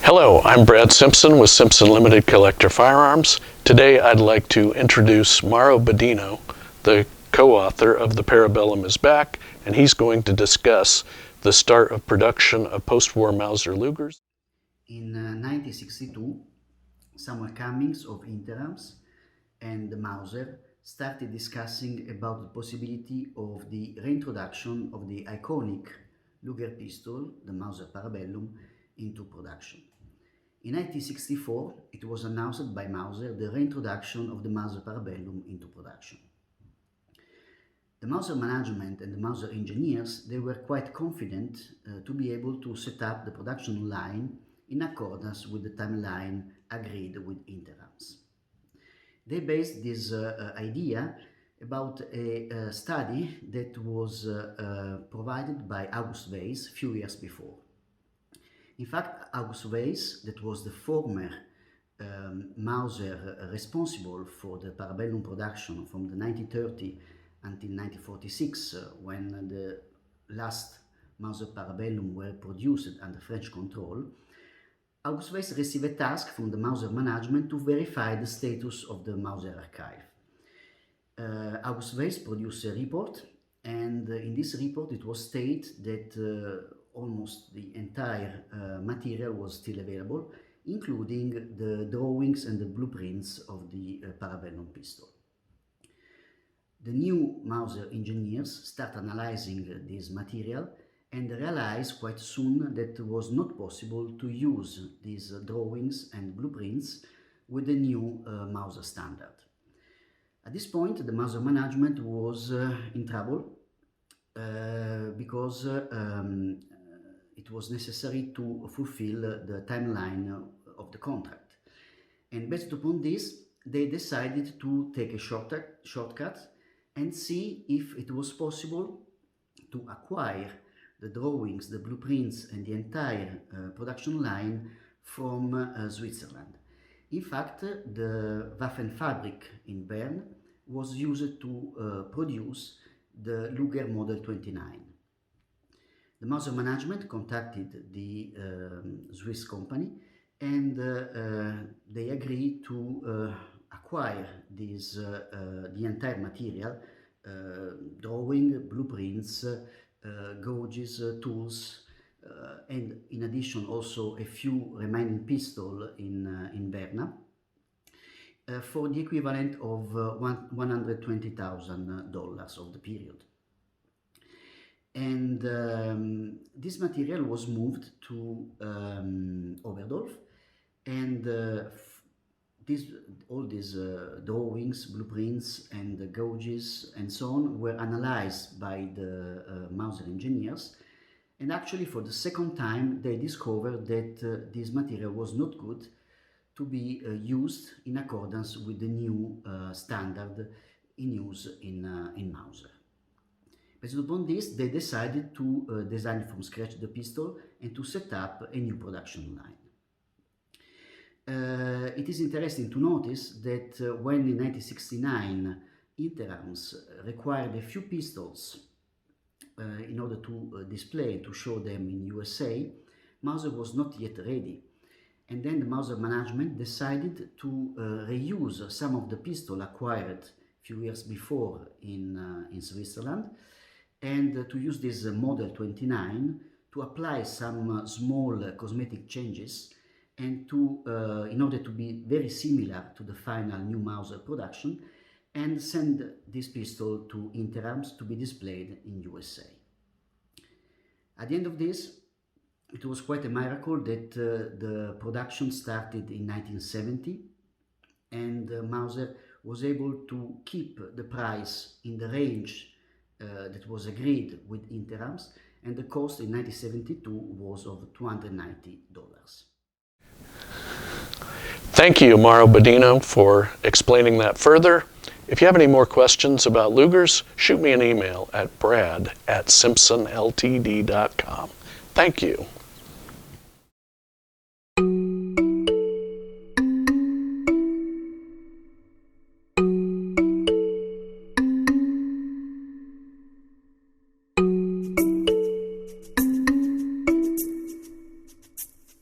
Hello, I'm Brad Simpson with Simpson Limited Collector Firearms. Today I'd like to introduce Mauro Baudino, the co-author of The Parabellum is Back, and he's going to discuss the start of production of Post-War Mauser Lugers. In 1962, Samuel Cummings of Interarms and Mauser started discussing about the possibility of the reintroduction of the iconic Luger pistol, the Mauser Parabellum, into production. In 1964, it was announced by Mauser the reintroduction of the Mauser Parabellum into production. The Mauser management and the Mauser engineers, they were quite confident to be able to set up the production line in accordance with the timeline agreed with Interarms. They based this idea about a study that was provided by August Weiss a few years before. In fact, August Weiss, that was the former Mauser responsible for the Parabellum production from the 1930 until 1946, when the last Mauser Parabellum were produced under French control, August Weiss received a task from the Mauser management to verify the status of the Mauser archive. August Weiss produced a report, and in this report it was stated that almost the entire material was still available, including the drawings and the blueprints of the Parabellum pistol. The new Mauser engineers start analyzing this material and realized quite soon that it was not possible to use these drawings and blueprints with the new Mauser standard. At this point, the Mauser management was in trouble because it was necessary to fulfill the timeline of the contract. And based upon this, they decided to take a shortcut and see if it was possible to acquire the drawings, the blueprints, and the entire production line from Switzerland. In fact, the Waffenfabrik in Bern was used to produce the Luger Model 29. The Mauser management contacted the Swiss company, and they agreed to acquire this, the entire material, drawing, blueprints, gauges, tools, and in addition also a few remaining pistols in Berna, for the equivalent of $120,000 of the period. And this material was moved to Oberdorf, and all these drawings, blueprints, and gauges, and so on were analyzed by the Mauser engineers. And actually, for the second time, they discovered that this material was not good to be used in accordance with the new standard in use in Mauser. Based upon this, they decided to design from scratch the pistol and to set up a new production line. It is interesting to notice that when in 1969 Interarms required a few pistols in order to display, to show them in USA, Mauser was not yet ready. And then the Mauser management decided to reuse some of the pistols acquired a few years before in Switzerland, and to use this Model 29 to apply some small cosmetic changes and to, in order to be very similar to the final new Mauser production, and send this pistol to Interarms to be displayed in USA. At the end of this, it was quite a miracle that the production started in 1970, and Mauser was able to keep the price in the range that was agreed with Interarms, and the cost in 1972 was of $290. Thank you, Mauro Baudino, for explaining that further. If you have any more questions about Lugers, shoot me an email at brad@simpsonltd.com. Thank you.